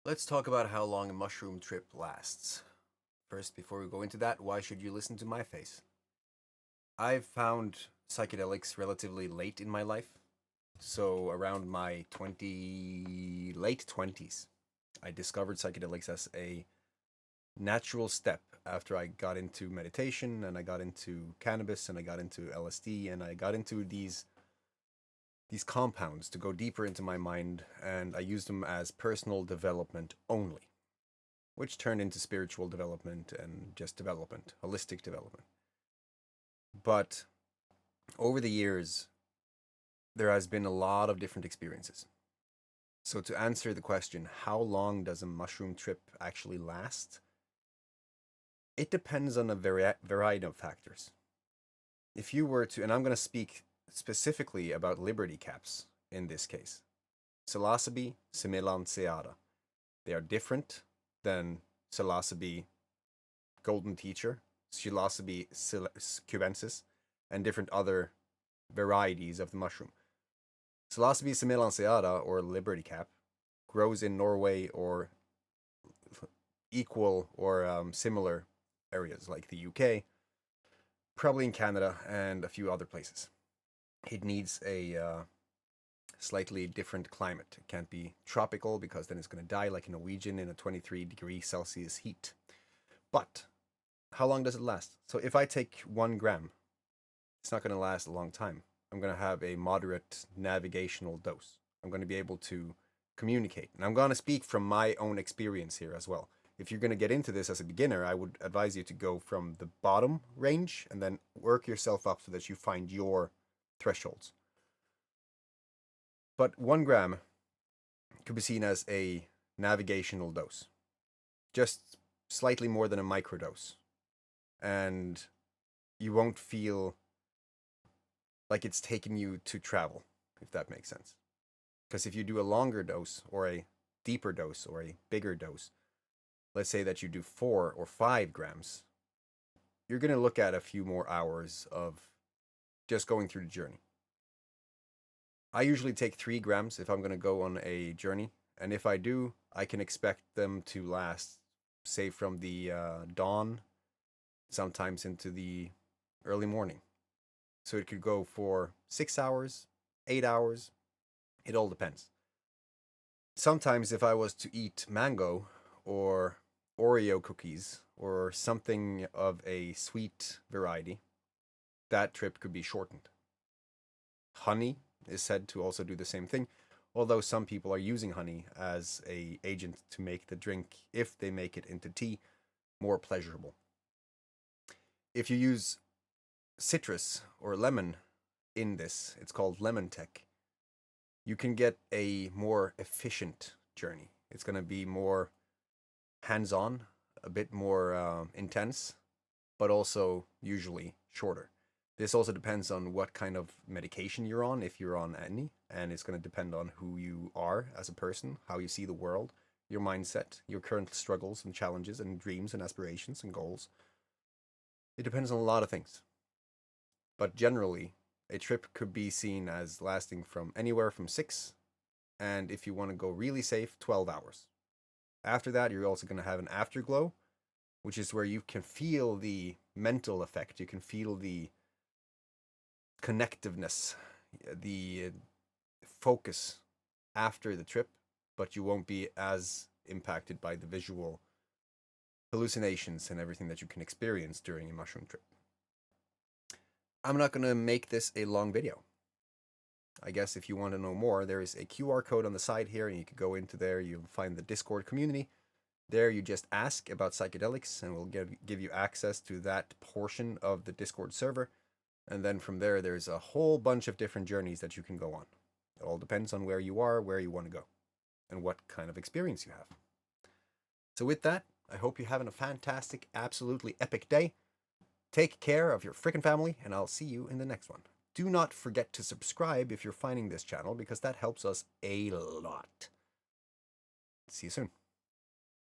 Let's talk about how long a mushroom trip lasts. First, before we go into that, why should you listen to my face? I've found psychedelics relatively late in my life, so around my late 20s. I discovered psychedelics as a natural step after I got into meditation and I got into cannabis and I got into LSD and I got into these compounds to go deeper into my mind, and I used them as personal development only, which turned into spiritual development and just development, holistic development. But over the years, there has been a lot of different experiences. So, to answer the question, how long does a mushroom trip actually last? It depends on a variety of factors. If you were to, and I'm going to speak specifically about liberty caps in this case, Psilocybe Semilanceata. They are different than Psilocybe golden teacher, Psilocybe cubensis, and different other varieties of the mushroom. Psilocybe semilanceata, or liberty cap, grows in Norway or equal or similar areas like the UK, probably in Canada and a few other places. It needs a slightly different climate. It can't be tropical because then it's going to die like a Norwegian in a 23-degree-Celsius heat. But how long does it last? So if I take 1 gram, it's not going to last a long time. I'm going to have a moderate navigational dose. I'm going to be able to communicate. And I'm going to speak from my own experience here as well. If you're going to get into this as a beginner, I would advise you to go from the bottom range and then work yourself up so that you find your thresholds. But 1 gram could be seen as a navigational dose, just slightly more than a microdose. And you won't feel like it's taking you to travel, if that makes sense. Because if you do a longer dose or a deeper dose or a bigger dose, let's say that you do 4 or 5 grams, you're going to look at a few more hours of just going through the journey. I usually take 3 grams if I'm going to go on a journey. And if I do, I can expect them to last, say, from the dawn, sometimes into the early morning. So it could go for 6 hours, 8 hours. It all depends. Sometimes if I was to eat mango or Oreo cookies or something of a sweet variety, that trip could be shortened. Honey is said to also do the same thing, although some people are using honey as a agent to make the drink, if they make it into tea, more pleasurable. If you use citrus or lemon in this, it's called lemon tech, you can get a more efficient journey. It's going to be more hands-on, a bit more intense, but also usually shorter. This also depends on what kind of medication you're on, if you're on any, and it's going to depend on who you are as a person, how you see the world, your mindset, your current struggles and challenges and dreams and aspirations and goals. It depends on a lot of things. But generally, a trip could be seen as lasting from anywhere from 6, and if you want to go really safe, 12 hours. After that, you're also going to have an afterglow, which is where you can feel the mental effect. You can feel the connectiveness, the focus after the trip, but you won't be as impacted by the visual hallucinations and everything that you can experience during a mushroom trip. I'm not going to make this a long video. I guess if you want to know more, there is a QR code on the side here, and you can go into there. You'll find the Discord community. There you just ask about psychedelics, and we'll give you access to that portion of the Discord server. And then from there, there's a whole bunch of different journeys that you can go on. It all depends on where you are, where you want to go, and what kind of experience you have. So with that, I hope you're having a fantastic, absolutely epic day. Take care of your frickin' family, and I'll see you in the next one. Do not forget to subscribe if you're finding this channel, because that helps us a lot. See you soon.